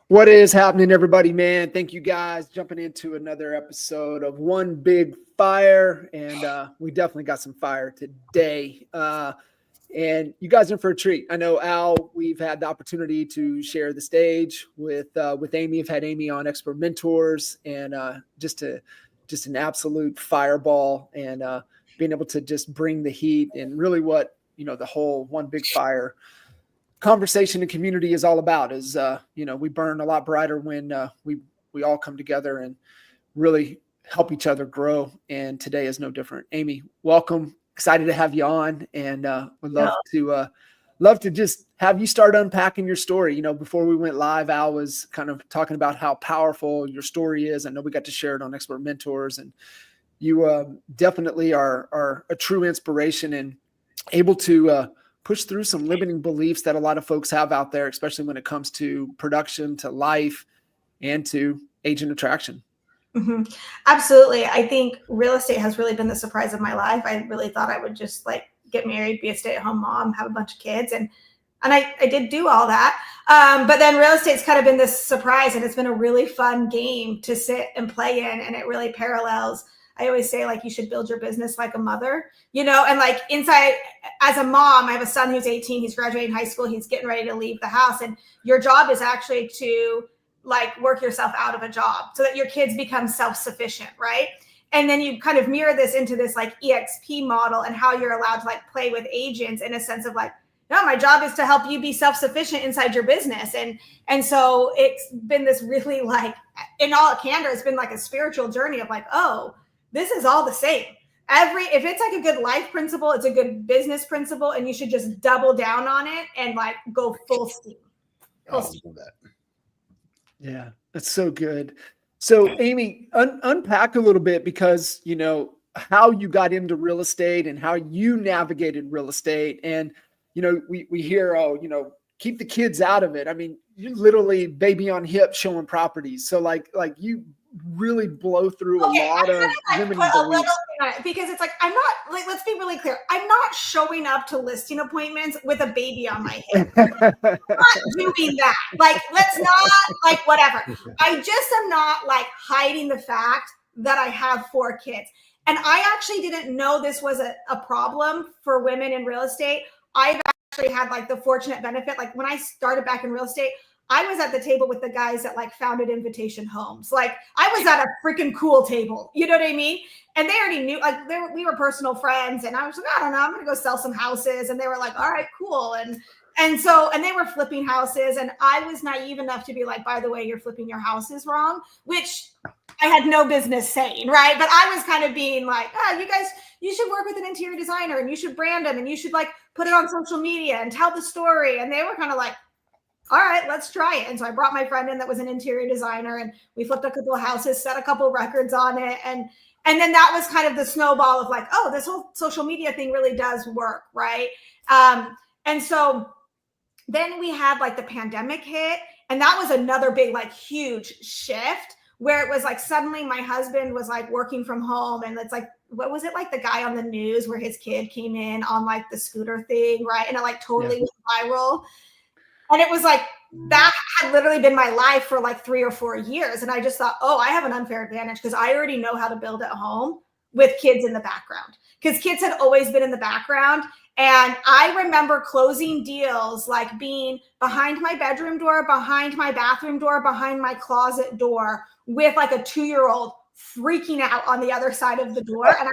What is happening, everybody, man? Thank you guys jumping into another episode of One Big Fire. And we definitely got some fire today. And you guys are in for a treat. I know, Al, we've had the opportunity to share the stage with Amy. I've had Amy on Expert Mentors, and just an absolute fireball, and being able to just bring the heat and really what, the whole One Big Fire conversation and community is all about is, we burn a lot brighter when we all come together and really help each other grow. And today is no different. Amy, welcome. Excited to have you on, and would love to just have you start unpacking your story. Before we went live, Al was kind of talking about how powerful your story is. I know we got to share it on Expert Mentors, and you definitely are a true inspiration and able to push through some limiting beliefs that a lot of folks have out there, especially when it comes to production, to life, and to agent attraction. Mm-hmm. Absolutely. I think real estate has really been the surprise of my life. I really thought I would just get married, be a stay-at-home mom, have a bunch of kids. And I did do all that. But then real estate's kind of been this surprise, and it's been a really fun game to sit and play in. And it really parallels. I always say, you should build your business like a mother, and inside as a mom, I have a son who's 18. He's graduating high school. He's getting ready to leave the house. And your job is actually to work yourself out of a job so that your kids become self-sufficient, right? And then you kind of mirror this into this EXP model and how you're allowed to play with agents in a sense of no, my job is to help you be self-sufficient inside your business. And so it's been this really in all candor, it's been a spiritual journey of oh, this is all the same. If it's a good life principle, it's a good business principle, and you should just double down on it and go full steam. Yeah, that's so good. So Amy, unpack a little bit, because, how you got into real estate and how you navigated real estate. And, we hear, keep the kids out of it. I mean, you literally baby on hip showing properties. So you really blow through a lot of limiting beliefs. Because it's I'm not, let's be really clear. I'm not showing up to listing appointments with a baby on my hip. I'm not doing that. Let's not, whatever. I just am not hiding the fact that I have 4 kids. And I actually didn't know this was a problem for women in real estate. I've actually had the fortunate benefit. When I started back in real estate, I was at the table with the guys that founded Invitation Homes. I was at a freaking cool table. You know what I mean? And they already knew, we were personal friends. And I was I don't know, I'm going to go sell some houses. And they were all right, cool. And they were flipping houses. And I was naive enough to be by the way, you're flipping your houses wrong, which I had no business saying, right? But I was kind of being you guys, you should work with an interior designer, and you should brand them, and you should put it on social media and tell the story. And they were kind of all right, let's try it. And so I brought my friend in that was an interior designer, and we flipped a couple of houses, set a couple of records on it. And then that was kind of the snowball of oh, this whole social media thing really does work, right? And so then we had the pandemic hit, and that was another big, huge shift where it was suddenly my husband was working from home, and it's what was it, the guy on the news where his kid came in on the scooter thing, right? And it totally went viral. And it was that had literally been my life for 3 or 4 years. And I just thought, oh, I have an unfair advantage because I already know how to build at home with kids in the background, because kids had always been in the background. And I remember closing deals being behind my bedroom door, behind my bathroom door, behind my closet door with a 2-year-old freaking out on the other side of the door. And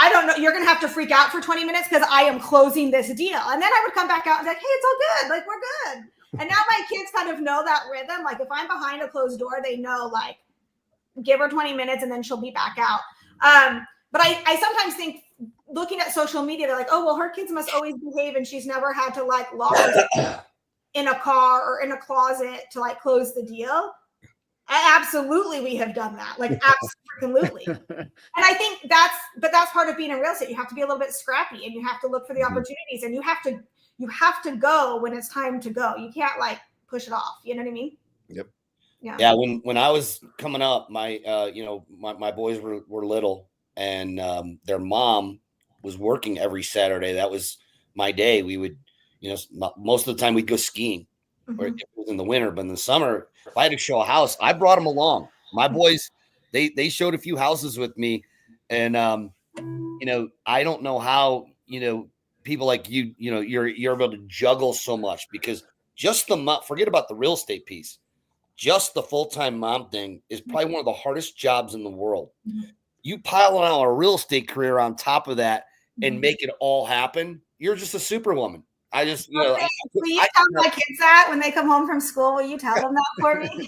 I don't know, you're going to have to freak out for 20 minutes because I am closing this deal. And then I would come back out and be hey, it's all good. We're good. And now my kids kind of know that rhythm. If I'm behind a closed door, they know, give her 20 minutes and then she'll be back out. But I sometimes think, looking at social media, they're oh, well, her kids must always behave and she's never had to lock herself in a car or in a closet to close the deal. Absolutely, we have done that. Absolutely. And I think that's part of being in real estate. You have to be a little bit scrappy, and you have to look for the opportunities, and you have to go when it's time to go. You can't push it off. You know what I mean? Yep. Yeah. When I was coming up, my my boys were little, and their mom was working every Saturday. That was my day. We would, most of the time we'd go skiing. or if it was in the winter, but in the summer, if I had to show a house, I brought them along. My boys, they showed a few houses with me, and I don't know how people like you're able to juggle so much, because just forget about the real estate piece. Just the full-time mom thing is probably one of the hardest jobs in the world. You pile on a real estate career on top of that and make it all happen, you're just a superwoman. I just, will you tell my kids that when they come home from school? Will you tell them that for me?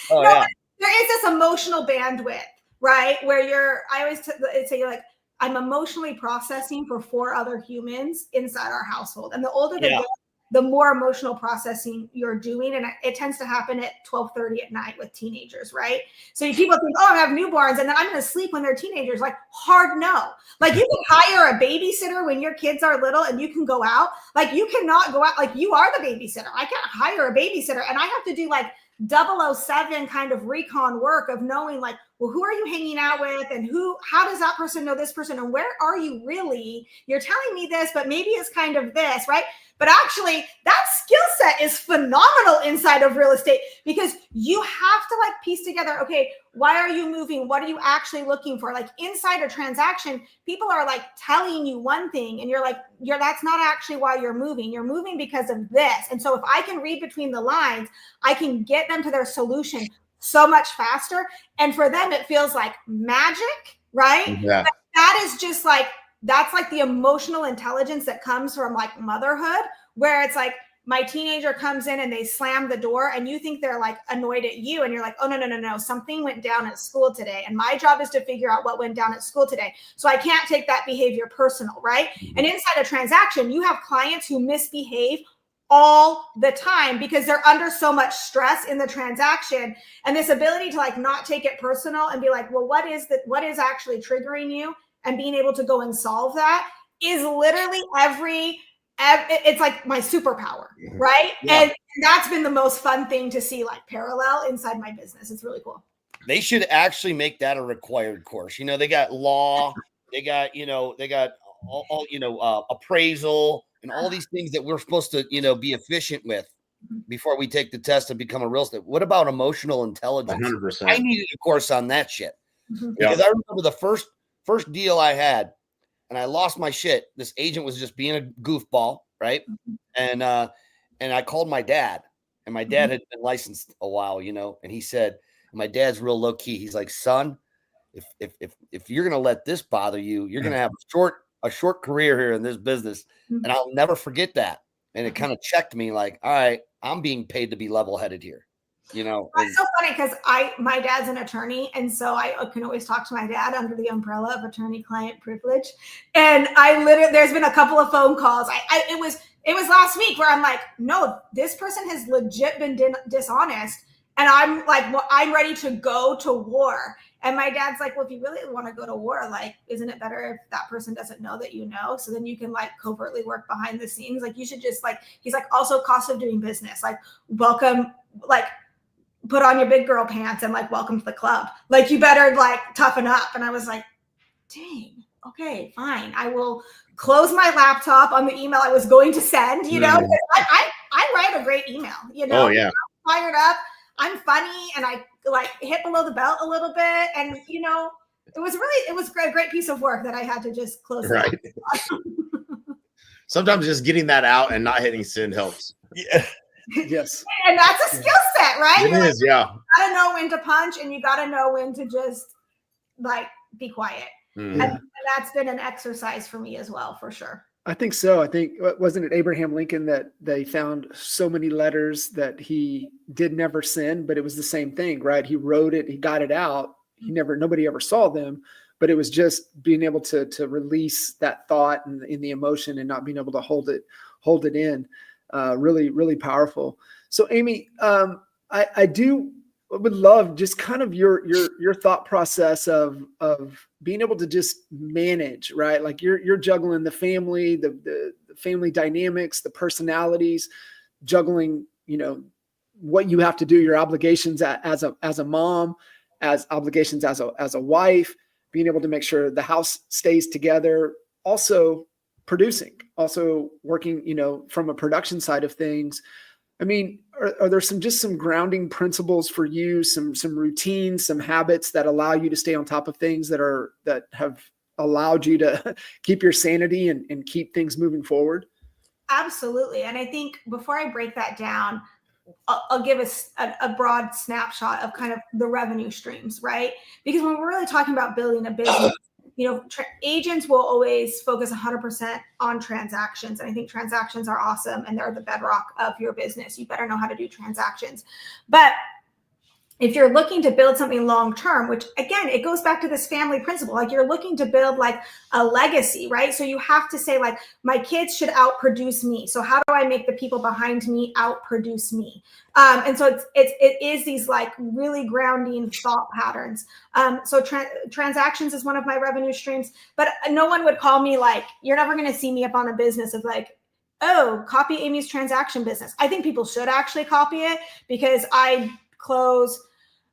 There is this emotional bandwidth, right? Where I always say you're like, I'm emotionally processing for 4 other humans inside our household. And the older they get, the more emotional processing you're doing. And it tends to happen at 12:30 at night with teenagers, right? So people think, oh, I have newborns and then I'm going to sleep when they're teenagers. Like, hard no. Like, you can hire a babysitter when your kids are little and you can go out. Like, you cannot go out. Like, you are the babysitter. I can't hire a babysitter. And I have to do like 007 kind of recon work of knowing, like, well, who are you hanging out with, and how does that person know this person, and where are you really? You're telling me this, but maybe it's kind of this, right? But actually, that skill set is phenomenal inside of real estate, because you have to like piece together, okay, why are you moving? What are you actually looking for? Like, inside a transaction, people are like telling you one thing and you're like, that's not actually why you're moving. You're moving because of this. And so if I can read between the lines, I can get them to their solution so much faster. And for them, it feels like magic, right? Yeah. But that is just like, that's like the emotional intelligence that comes from like motherhood, where it's like my teenager comes in and they slam the door and you think they're like annoyed at you. And you're like, oh, no. Something went down at school today. And my job is to figure out what went down at school today. So I can't take that behavior personal, right? And inside a transaction, you have clients who misbehave all the time because they're under so much stress in the transaction. And this ability to like not take it personal and be like, well, what is actually triggering you? And being able to go and solve that is literally it's like my superpower, right? Yeah. And that's been the most fun thing to see like parallel inside my business. It's really cool. They should actually make that a required course. They got law, they got all appraisal, and all these things that we're supposed to, be efficient with before we take the test and become a real estate. What about emotional intelligence? 100%. I needed a course on that shit. Because I remember the first deal I had, and I lost my shit. This agent was just being a goofball, right? And I called my dad, and my dad had been licensed a while, and he said, my dad's real low key. He's like, son, if you're gonna let this bother you, you're gonna have a short career here in this business. And I'll never forget that. And it kind of checked me like, all right, I'm being paid to be level-headed here. It's so funny because my dad's an attorney, and so I can always talk to my dad under the umbrella of attorney-client privilege. And there's been a couple of phone calls. It was last week where I'm like, no, this person has legit been dishonest, and I'm like, well, I'm ready to go to war. And my dad's like, well, if you really want to go to war, like, isn't it better if that person doesn't know that you know? So then you can like covertly work behind the scenes. Like, you should just like, he's like, also cost of doing business, like, welcome, like, put on your big girl pants and like, welcome to the club. Like, you better like toughen up. And I was like, dang, okay, fine. I will close my laptop on the email I was going to send, I write a great email, Oh yeah. I'm fired up. I'm funny. And I like hit below the belt a little bit. And, it was a great piece of work that I had to just close. Right. Sometimes just getting that out and not hitting send helps. Yeah. Yes. And that's a skill set, right? It is, yeah. You gotta know when to punch and you gotta know when to just like be quiet. And that's been an exercise for me as well, for sure. I think so. I think, wasn't it Abraham Lincoln that they found so many letters that he did never send, but it was the same thing, right? He wrote it, he got it out. Nobody ever saw them, but it was just being able to release that thought and in the emotion and not being able to hold it in. Really, really powerful. So Amy, I would love just kind of your thought process of being able to just manage, right? Like you're juggling the family, the family dynamics, the personalities, juggling, what you have to do, your obligations as a mom, as obligations as a wife, being able to make sure the house stays together, also producing, also working, from a production side of things. I mean, are there some grounding principles for you, some routines, some habits that allow you to stay on top of things that have allowed you to keep your sanity and keep things moving forward? Absolutely. And I think before I break that down, I'll give us a broad snapshot of kind of the revenue streams, right? Because when we're really talking about building a business, agents will always focus 100% on transactions. And I think transactions are awesome and they're the bedrock of your business. You better know how to do transactions. But if you're looking to build something long-term, which again, it goes back to this family principle, like you're looking to build like a legacy, right? So you have to say like, my kids should outproduce me. So how do I make the people behind me outproduce me? And so it is these like really grounding thought patterns. So transactions is one of my revenue streams, but no one would call me like, you're never going to see me up on a business of like, oh, copy Amy's transaction business. I think people should actually copy it because I close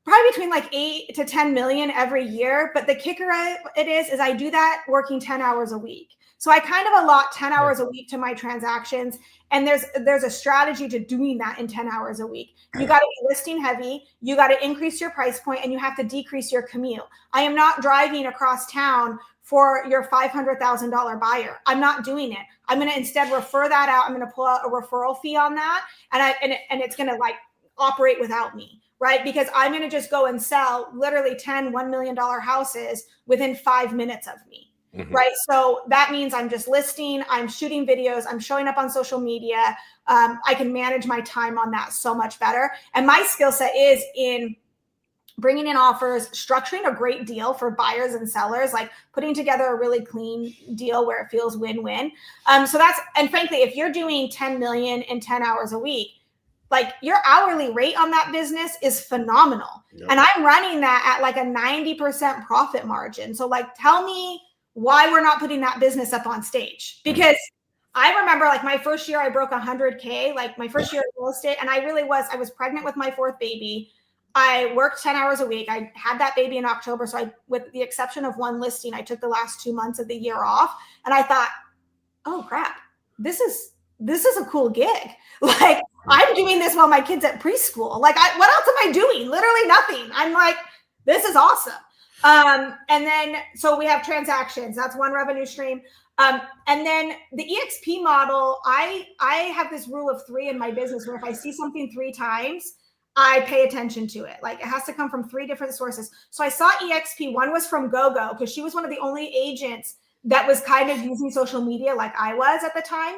probably between like 8 to 10 million every year. But the kicker it is I do that working 10 hours a week. So I kind of allot 10 hours a week to my transactions. And there's a strategy to doing that in 10 hours a week. You got to be listing heavy. You got to increase your price point and you have to decrease your commute. I am not driving across town for your $500,000 buyer. I'm not doing it. I'm going to instead refer that out. I'm going to pull out a referral fee on that. And it's going to like operate without me. Right? Because I'm going to just go and sell literally 10 $1 million houses within 5 minutes of me. Mm-hmm. Right? So that means I'm just listing, I'm shooting videos, I'm showing up on social media. I can manage my time on that so much better. And my skill set is in bringing in offers, structuring a great deal for buyers and sellers, like putting together a really clean deal where it feels win-win. So that's, and frankly, if you're doing 10 million in 10 hours a week, like your hourly rate on that business is phenomenal. Yep. And I'm running that at like a 90% profit margin. So like, tell me why we're not putting that business up on stage. Because I remember like my first year, I broke 100K, like my first year in real estate. And I was pregnant with my fourth baby. I worked 10 hours a week. I had that baby in October. So with the exception of one listing, I took the last 2 months of the year off. And I thought, oh crap, this is a cool gig. Like I'm doing this while my kid's at preschool. Like what else am I doing? Literally nothing. I'm like, this is awesome. And then, so we have transactions. That's one revenue stream. And then the EXP model, I have this rule of 3 in my business where if I see something 3 times, I pay attention to it. Like it has to come from 3 different sources. So I saw EXP. One was from GoGo because she was one of the only agents that was kind of using social media like I was at the time.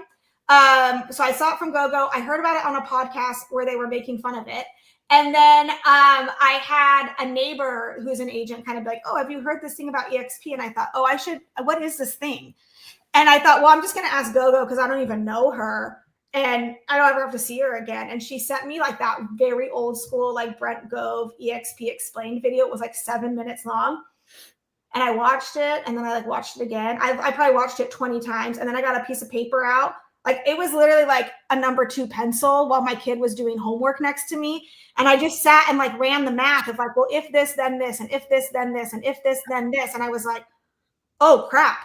So I saw it from GoGo. I heard about it on a podcast where they were making fun of it. And then I had a neighbor who's an agent kind of like, oh, have you heard this thing about EXP? And I thought, oh, what is this thing? And I thought, well, I'm just going to ask GoGo because I don't even know her. And I don't ever have to see her again. And she sent me like that very old school, like Brent Gove EXP explained video. It was like 7 minutes long. And I watched it and then I like watched it again. I probably watched it 20 times. And then I got a piece of paper out. Like it was literally like a number 2 pencil while my kid was doing homework next to me. And I just sat and like ran the math of like, well, if this, then this, and if this, then this, and if this, then this. And I was like, oh crap,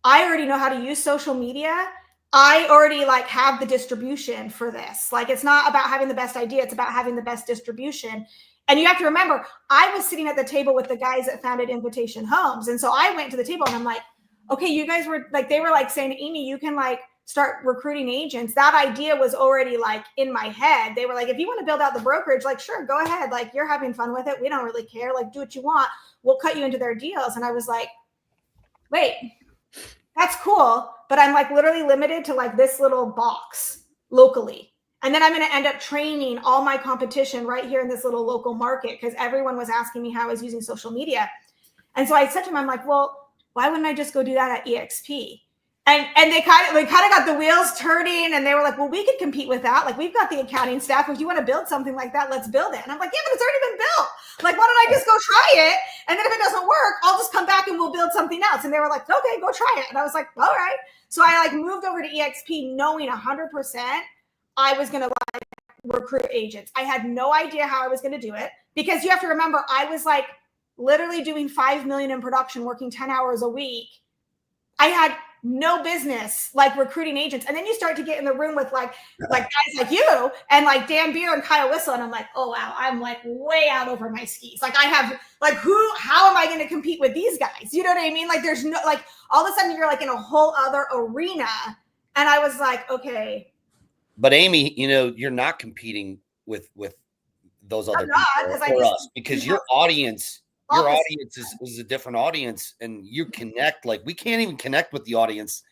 I already know how to use social media. I already like have the distribution for this. Like, it's not about having the best idea. It's about having the best distribution. And you have to remember, I was sitting at the table with the guys that founded Invitation Homes. And so I went to the table and I'm like, okay, you guys were like, they were like saying, Amy, you can like start recruiting agents. That idea was already like in my head. They were like, if you want to build out the brokerage, like, sure, go ahead. Like, you're having fun with it. We don't really care. Like, do what you want. We'll cut you into their deals. And I was like, wait, that's cool. But I'm like literally limited to like this little box locally. And then I'm going to end up training all my competition right here in this little local market because everyone was asking me how I was using social media. And so I said to them, I'm like, well, why wouldn't I just go do that at EXP? And they kind of got the wheels turning and they were like, well, we could compete with that. Like, we've got the accounting staff. If you want to build something like that, let's build it. And I'm like, yeah, but it's already been built. Like, why don't I just go try it? And then if it doesn't work, I'll just come back and we'll build something else. And they were like, okay, go try it. And I was like, all right. So I like moved over to EXP knowing 100% I was going to like recruit agents. I had no idea how I was going to do it because you have to remember, I was like literally doing 5 million in production, working 10 hours a week. I had no business like recruiting agents. And then you start to get in the room with like guys like you and like Dan Beer and Kyle Whistle. And I'm like, oh wow, I'm like way out over my skis. Like I have like how am I going to compete with these guys? You know what I mean? Like there's no, like all of a sudden you're like in a whole other arena. And I was like, okay. But Amy, you know, you're not competing with those other people or us, because your audience is a different audience, and you connect like we can't even connect with your audience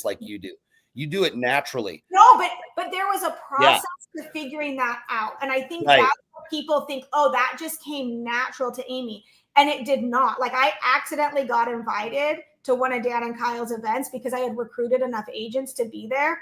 like you do. You do it naturally. No, but there was a process to figuring that out. And I think that's what people think, oh, that just came natural to Amy. And it did not. Like I accidentally got invited to one of Dan and Kyle's events because I had recruited enough agents to be there.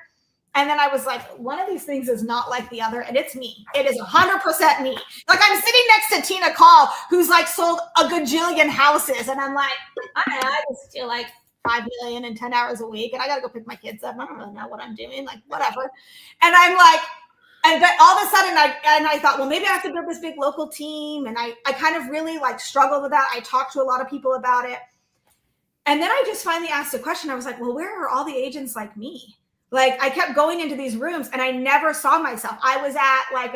And then I was like, one of these things is not like the other, and it's me. It is 100% me. Like I'm sitting next to Tina Call, who's like sold a gajillion houses, and I'm like, I just feel like 5 million in 10 hours a week, and I gotta go pick my kids up. I don't really know what I'm doing, like whatever. And I'm like, but all of a sudden I thought, well, maybe I have to build this big local team, and I kind of really like struggled with that. I talked to a lot of people about it, and then I just finally asked a question. I was like, well, where are all the agents like me? Like I kept going into these rooms and I never saw myself. I was at like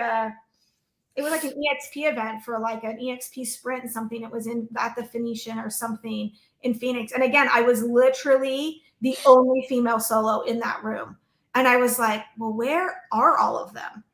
it was like an EXP event for like an EXP sprint and something. It was at the Phoenician or something in Phoenix. And again, I was literally the only female solo in that room. And I was like, well, where are all of them?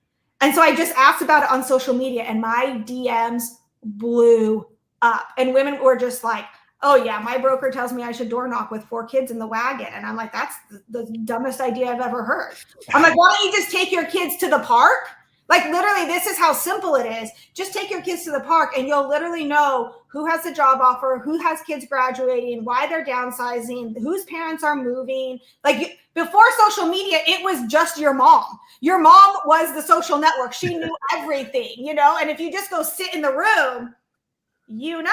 And so I just asked about it on social media and my DMs blew up. And women were just like, oh yeah, my broker tells me I should door knock with 4 kids in the wagon. And I'm like, that's the dumbest idea I've ever heard. I'm like, why don't you just take your kids to the park? Like literally, this is how simple it is. Just take your kids to the park and you'll literally know who has a job offer, who has kids graduating, why they're downsizing, whose parents are moving. Like before social media, it was just your mom. Your mom was the social network. She knew everything, you know? And if you just go sit in the room, you know.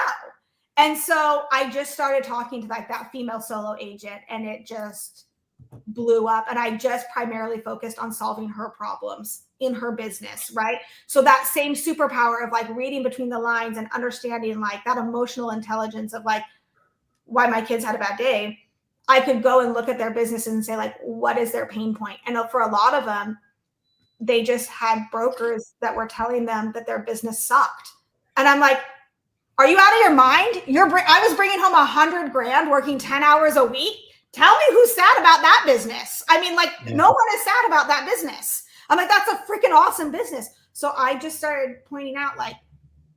And so I just started talking to like that female solo agent and it just blew up. And I just primarily focused on solving her problems in her business, right? So that same superpower of like reading between the lines and understanding like that emotional intelligence of like why my kids had a bad day, I could go and look at their business and say like, what is their pain point? And for a lot of them, they just had brokers that were telling them that their business sucked. And I'm like, are you out of your mind? I was bringing home $100,000 working 10 hours a week. Tell me who's sad about that business. I mean, like no one is sad about that business. I'm like, that's a freaking awesome business. So I just started pointing out like,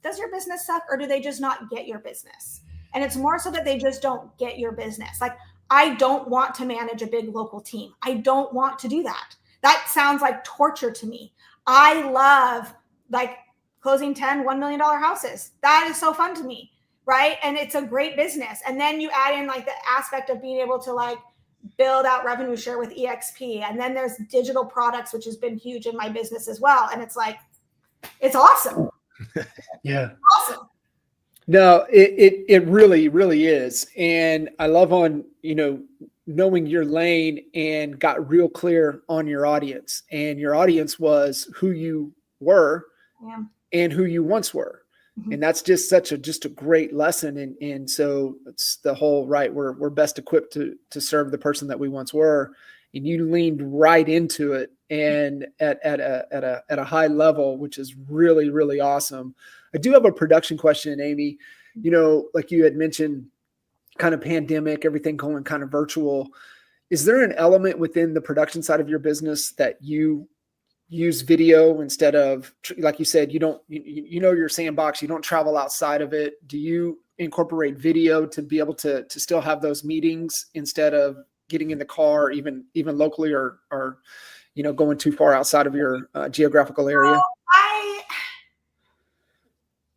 does your business suck or do they just not get your business? And it's more so that they just don't get your business. Like, I don't want to manage a big local team. I don't want to do that. That sounds like torture to me. I love like closing 10 $1 million houses. That is so fun to me, right? And it's a great business. And then you add in like the aspect of being able to like build out revenue share with EXP. And then there's digital products, which has been huge in my business as well. And it's like, it's awesome. Yeah. Awesome. No, it really, really is. And I love on, you know, knowing your lane and got real clear on your audience. And your audience was who you were and who you once were. Mm-hmm. And that's just just a great lesson. And so it's the whole, right, we're best equipped to serve the person that we once were. And you leaned right into it and at a high level, which is really, really awesome. I do have a production question, Amy. You know, like you had mentioned, kind of pandemic, everything going kind of virtual. Is there an element within the production side of your business that you use video instead of, like you said, you know your sandbox, you don't travel outside of it? Do you incorporate video to be able to still have those meetings instead of getting in the car, even locally or you know, going too far outside of your geographical area?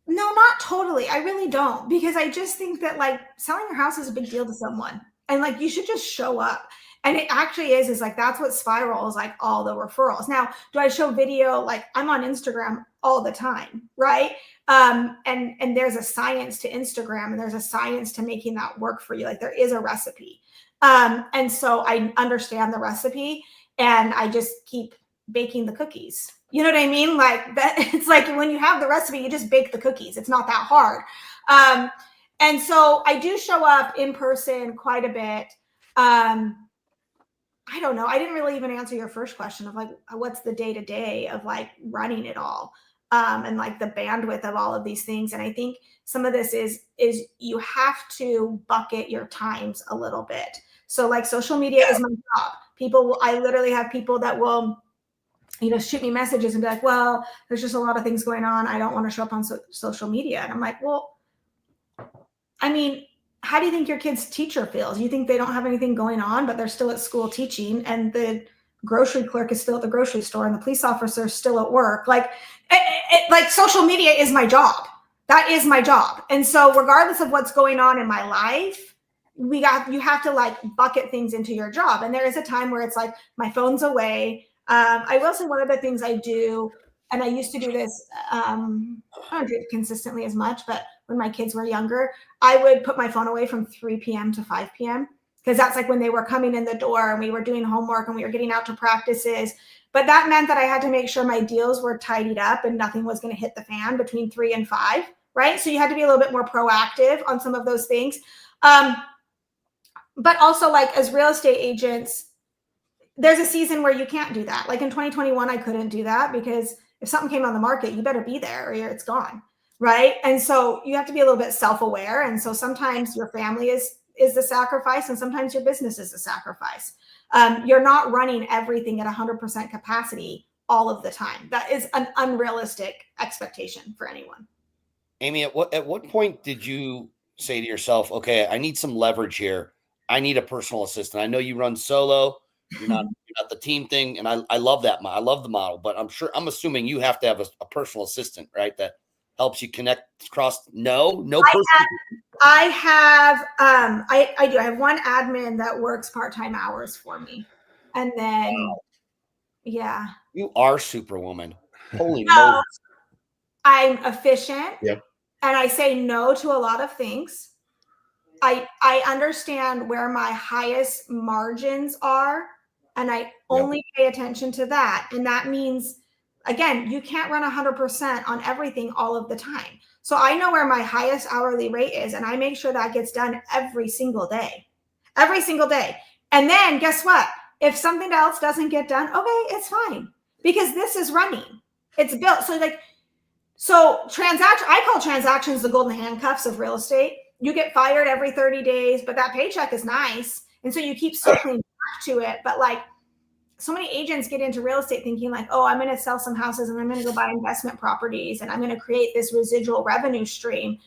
No, not totally. I really don't, because I just think that like selling your house is a big deal to someone, and like you should just show up. And it actually is like that's what spirals like all the referrals. Now, do I show video? Like I'm on Instagram all the time, right? And there's a science to Instagram, and there's a science to making that work for you. Like there is a recipe. And so I understand the recipe, and I just keep baking the cookies. You know what I mean? Like that, it's like when you have the recipe, you just bake the cookies. It's not that hard. And so I do show up in person quite a bit. I don't know. I didn't really even answer your first question of like, what's the day to day of like running it all, and like the bandwidth of all of these things. And I think some of this is you have to bucket your times a little bit. So like social media is my job. I literally have people that will, shoot me messages and be like, well, there's just a lot of things going on. I don't want to show up on social media. And I'm like, well, I mean, how do you think your kid's teacher feels? You think they don't have anything going on, but they're still at school teaching, and the grocery clerk is still at the grocery store, and the police officer is still at work. Like, like social media is my job. That is my job. And so regardless of what's going on in my life, you have to like bucket things into your job. And there is a time where it's like my phone's away. I will say one of the things I do, and I used to do this, I don't do it consistently as much, but when my kids were younger, I would put my phone away from 3 p.m. to 5 p.m. because that's like when they were coming in the door and we were doing homework and we were getting out to practices. But that meant that I had to make sure my deals were tidied up and nothing was going to hit the fan between 3 and 5, right? So you had to be a little bit more proactive on some of those things. But also, like, as real estate agents, there's a season where you can't do that. Like in 2021, I couldn't do that because if something came on the market, you better be there or it's gone, right? And so you have to be a little bit self-aware. And so sometimes your family is the sacrifice, and sometimes your business is the sacrifice. You're not running everything at 100% capacity all of the time. That is an unrealistic expectation for anyone. Amy, at what point did you say to yourself, okay, I need some leverage here. I need a personal assistant. I know you run solo. You're not the team thing. And I love that. I love the model, but I'm assuming you have to have a personal assistant, right? That helps you connect across. No person. I do. I have one admin that works part-time hours for me. And then, yeah. You are Superwoman. Holy moly. I'm efficient. Yep. And I say no to a lot of things. I understand where my highest margins are, and I only pay attention to that. And that means, again, you can't run 100% on everything all of the time. So I know where my highest hourly rate is, and I make sure that gets done every single day. Every single day. And then guess what? If something else doesn't get done, okay, it's fine. Because this is running. It's built. So I call transactions the golden handcuffs of real estate. You get fired every 30 days, but that paycheck is nice. And so you keep circling back to it. But like, so many agents get into real estate thinking like, oh, I'm going to sell some houses and I'm going to go buy investment properties and I'm going to create this residual revenue stream.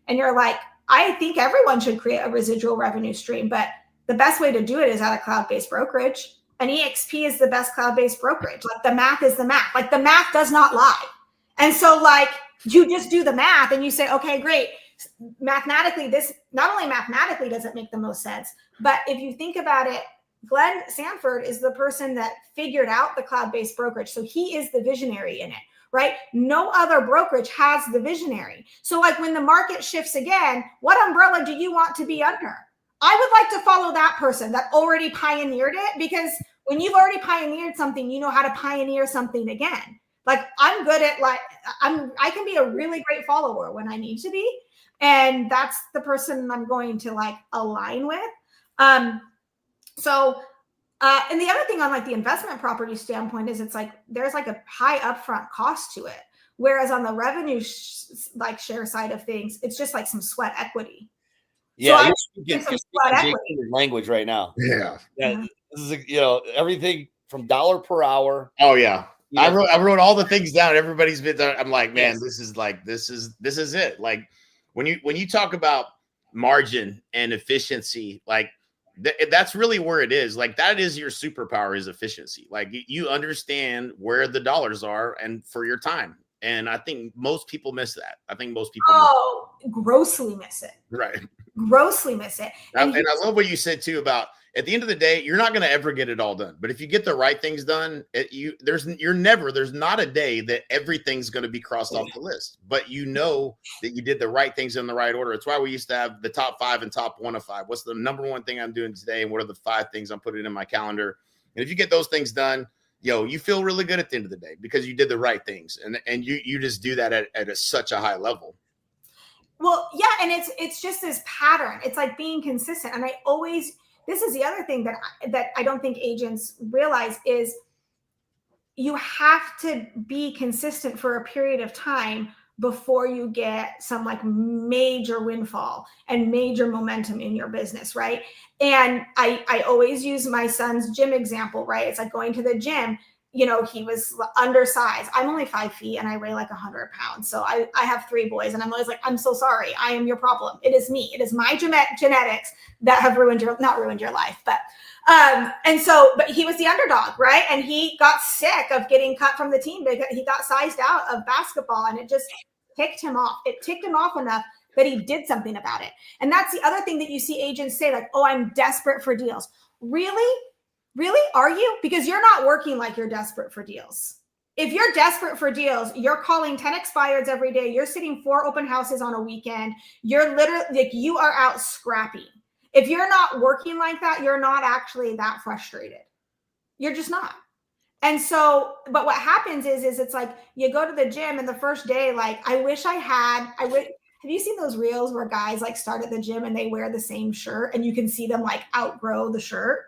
And you're like, I think everyone should create a residual revenue stream, but the best way to do it is at a cloud-based brokerage. And EXP is the best cloud-based brokerage. Like the math is the math. Like the math does not lie. And so like you just do the math and you say, okay, great. Mathematically, this not only mathematically does it make the most sense, but if you think about it, Glenn Sanford is the person that figured out the cloud-based brokerage. So he is the visionary in it, right? No other brokerage has the visionary. So like when the market shifts again, what umbrella do you want to be under? I would like to follow that person that already pioneered it, because when you've already pioneered something, you know how to pioneer something again. Like I'm good at I can be a really great follower when I need to be. And that's the person I'm going to like align with. And the other thing on like the investment property standpoint is it's like, there's like a high upfront cost to it. Whereas on the revenue share side of things, it's just like some sweat equity. Yeah. So you're speaking language right now. Yeah. Yeah. This is, everything from dollar per hour. Oh yeah. I wrote all the things down. Everybody's been done. I'm like, man, this is it. Like when you talk about margin and efficiency, like that's really where it is. Like that is your superpower, is efficiency. Like you understand where the dollars are and for your time. And I think most people miss that. Grossly miss it. Right. Grossly miss it. And I love what you said too about, at the end of the day, you're not going to ever get it all done. But if you get the right things done, there's not a day that everything's going to be crossed off the list. But you know that you did the right things in the right order. It's why we used to have the top 5 and top 1 of 5. What's the number one thing I'm doing today? And what are the 5 things I'm putting in my calendar? And if you get those things done, you feel really good at the end of the day because you did the right things. And you just do that at such a high level. Well, yeah. And it's just this pattern. It's like being consistent. And this is the other thing that I don't think agents realize is you have to be consistent for a period of time before you get some like major windfall and major momentum in your business, right? And I always use my son's gym example, right? It's like going to the gym. You know, he was undersized. I'm only 5 feet and I weigh like 100 pounds. So I have 3 boys and I'm always like, I'm so sorry. I am your problem. It is me. It is my genetics that have not ruined your life, but but he was the underdog, right? And he got sick of getting cut from the team because he got sized out of basketball and it just ticked him off. It ticked him off enough that he did something about it. And that's the other thing that you see agents say, like, oh, I'm desperate for deals. Really? Really? Are you? Because you're not working like you're desperate for deals. If you're desperate for deals, you're calling 10 expireds every day. You're sitting 4 open houses on a weekend. You're literally like, you are out scrapping. If you're not working like that, you're not actually that frustrated. You're just not. And so, but what happens is it's like you go to the gym and the first day, like, have you seen those reels where guys like start at the gym and they wear the same shirt and you can see them like outgrow the shirt?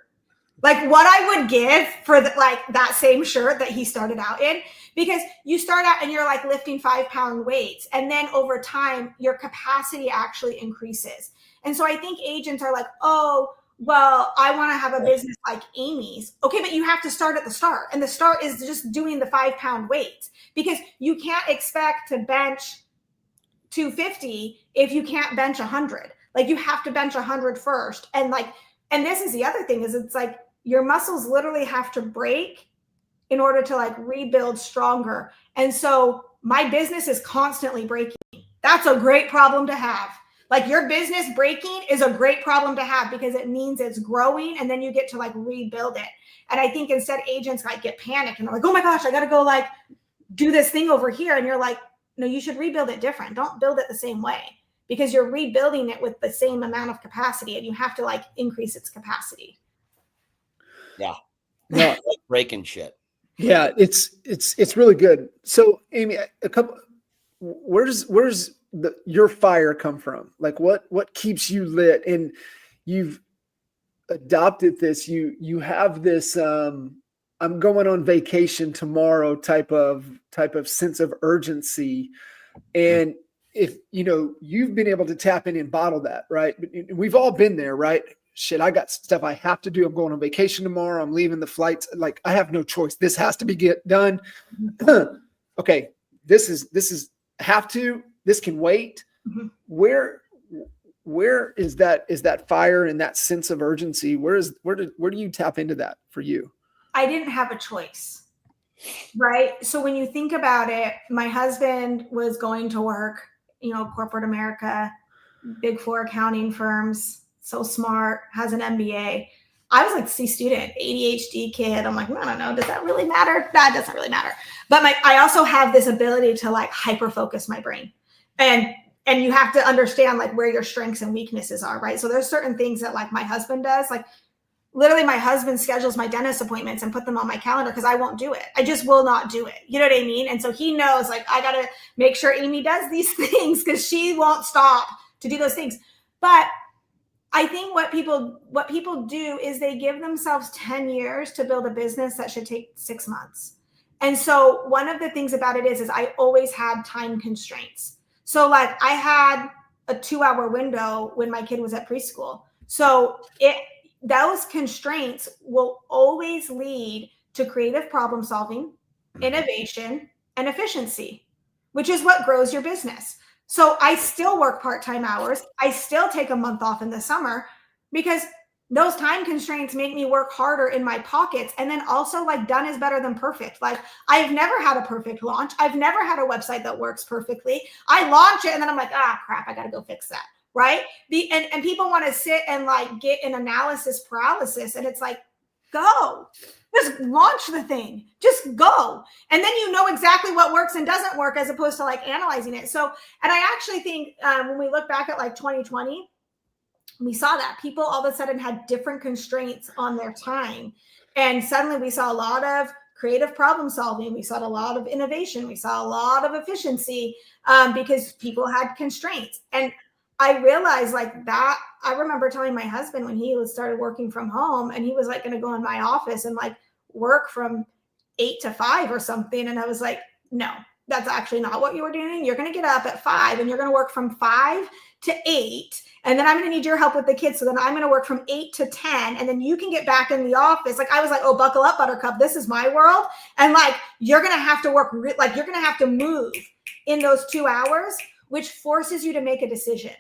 Like what I would give for that same shirt that he started out in, because you start out and you're like lifting 5-pound weights. And then over time, your capacity actually increases. And so I think agents are like, oh, well, I want to have a business like Amy's. Okay, but you have to start at the start. And the start is just doing the 5-pound weights, because you can't expect to bench 250 if you can't bench 100. Like you have to bench 100 first. And this is the other thing is it's like your muscles literally have to break in order to like rebuild stronger. And so my business is constantly breaking. That's a great problem to have. Like your business breaking is a great problem to have because it means it's growing and then you get to like rebuild it. And I think instead agents like get panicked and they're like, oh my gosh, I got to go like do this thing over here. And you're like, no, you should rebuild it different. Don't build it the same way, because you're rebuilding it with the same amount of capacity and you have to like increase its capacity. Yeah. Like breaking shit. Yeah, it's really good. So Amy, where's your fire come from? Like what keeps you lit? And you've adopted this, you have this I'm going on vacation tomorrow type of sense of urgency. And if you've been able to tap in and bottle that, right? We've all been there, right? Shit, I got stuff I have to do. I'm going on vacation tomorrow. I'm leaving the flights. Like I have no choice. This has to be get done. Okay. This can wait. Mm-hmm. Where is that fire and that sense of urgency? Where do you tap into that for you? I didn't have a choice. Right. So when you think about it, my husband was going to work, corporate America, Big 4 accounting firms, so smart, has an MBA. I was like C student, ADHD kid. I'm like, I don't know. Does that really matter? That doesn't really matter. But I also have this ability to like hyper focus my brain. And you have to understand like where your strengths and weaknesses are. Right. So there's certain things that like my husband does, like literally my husband schedules my dentist appointments and put them on my calendar because I won't do it. I just will not do it. You know what I mean? And so he knows like, I got to make sure Amy does these things because she won't stop to do those things. But I think what people do is they give themselves 10 years to build a business that should take 6 months. And so one of the things about it is I always had time constraints. So like I had a 2-hour window when my kid was at preschool. So those constraints will always lead to creative problem solving, innovation, and efficiency, which is what grows your business. So I still work part-time hours. I still take a month off in the summer because those time constraints make me work harder in my pockets. And then also like done is better than perfect. Like I've never had a perfect launch. I've never had a website that works perfectly. I launch it and then I'm like, crap, I got to go fix that. Right. And people want to sit and like get an analysis paralysis. And it's like, go. Just launch the thing. Just go. And then you know exactly what works and doesn't work as opposed to like analyzing it. So, and I actually think when we look back at like 2020, we saw that people all of a sudden had different constraints on their time. And suddenly we saw a lot of creative problem solving. We saw a lot of innovation. We saw a lot of efficiency because people had constraints. And I realized like that. I remember telling my husband when he started working from home and he was like going to go in my office and like work from 8 to 5 or something. And I was like, no, that's actually not what you were doing. You're going to get up at 5 and you're going to work from 5 to 8. And then I'm going to need your help with the kids. So then I'm going to work from 8 to 10. And then you can get back in the office. Like I was like, oh, buckle up, Buttercup. This is my world. And like, you're going to have to work, like you're going to have to move in those 2 hours, which forces you to make a decision.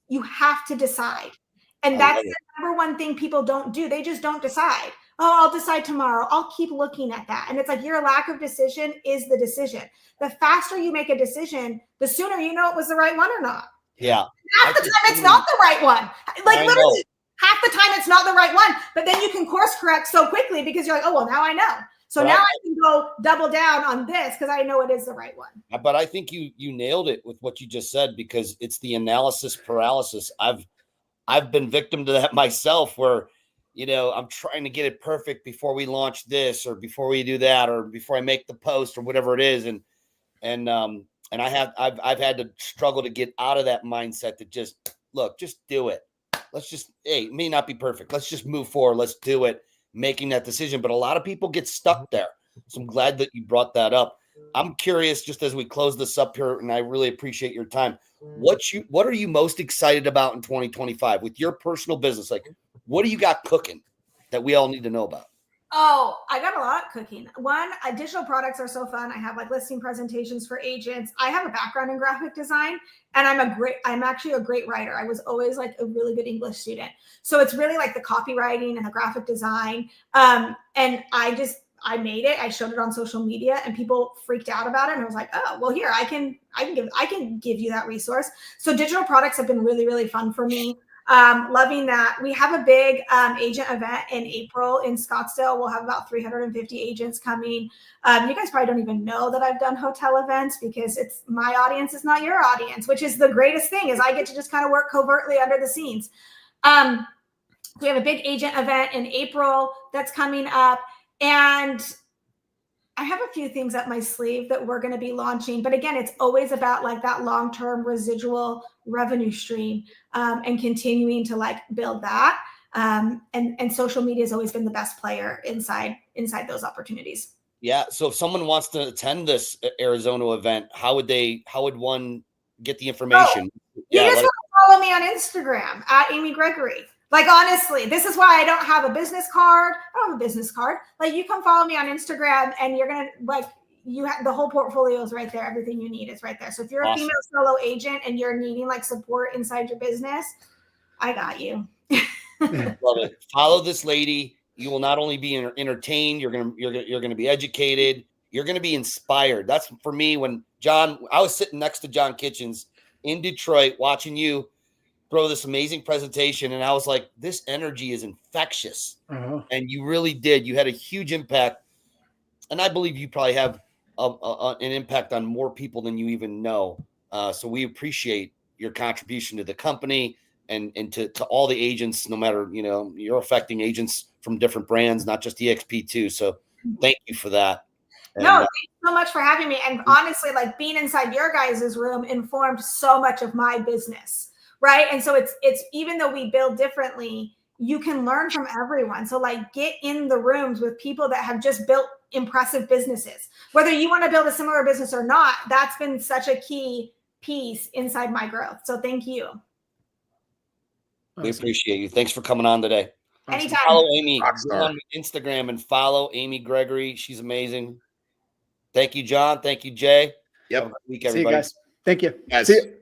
You have to decide. And that's the number one thing people don't do. They just don't decide. Oh, I'll decide tomorrow. I'll keep looking at that. And it's like your lack of decision is the decision. The faster you make a decision, the sooner you know it was the right one or not. Yeah. Half the time it's not the right one. Like literally half the time it's not the right one. But then you can course correct so quickly because you're like, oh, well, now I know. So now I can go double down on this because I know it is the right one. But I think you nailed it with what you just said, because it's the analysis paralysis. I've been victim to that myself, where I'm trying to get it perfect before we launch this or before we do that or before I make the post or whatever it is, and I've had to struggle to get out of that mindset to just do it. It may not be perfect. Let's just move forward. Let's do it. Making that decision. But a lot of people get stuck there. So I'm glad that you brought that up. I'm curious, just as we close this up here, and I really appreciate your time. What are you most excited about in 2025 with your personal business? Like, what do you got cooking that we all need to know about? Oh, I got a lot cooking. One, digital products are so fun. I have like listing presentations for agents. I have a background in graphic design, and I'm actually a great writer. I was always like a really good English student. So it's really like the copywriting and the graphic design. And I made it. I showed it on social media and people freaked out about it. And I was like, oh, well, here, I can give you that resource. So digital products have been really, really fun for me. Loving that. We have a big agent event in April in Scottsdale. We'll have about 350 agents coming. You guys probably don't even know that I've done hotel events because it's my audience is not your audience, which is the greatest thing is I get to just kind of work covertly under the scenes. We have a big agent event in April that's coming up. And I have a few things up my sleeve that we're going to be launching. But again, it's always about like that long-term residual revenue stream and continuing to like build that. And social media has always been the best player inside those opportunities. Yeah. So if someone wants to attend this Arizona event, how would one get the information? You just want to follow me on Instagram at Amy Gregory. Like, honestly, this is why I don't have a business card. I don't have a business card. Like, you come follow me on Instagram and you're going to, like, you have the whole portfolio is right there. Everything you need is right there. So if you're a female solo agent and you're needing like support inside your business, I got you. Love it. Follow this lady. You will not only be entertained, you're gonna be educated. You're gonna be inspired. That's for me. When I was sitting next to John Kitchens in Detroit watching you throw this amazing presentation, and I was like, this energy is infectious. And you really did. You had a huge impact, and I believe you probably have an impact on more people than you even know. So we appreciate your contribution to the company and to all the agents, no matter, you're affecting agents from different brands, not just EXP too. So thank you for that. And, no, thank you so much for having me. And honestly, like being inside your guys' room informed so much of my business. Right. And so it's even though we build differently, you can learn from everyone. So like get in the rooms with people that have just built impressive businesses, whether you want to build a similar business or not. That's been such a key piece inside my growth. So thank you. We appreciate you. Thanks for coming on today. Anytime. Follow Amy on Instagram and follow Amy Gregory. She's amazing. Thank you, John. Thank you, Jay. Yep. Have a good week, everybody. See you guys. Thank you. Yes. See you.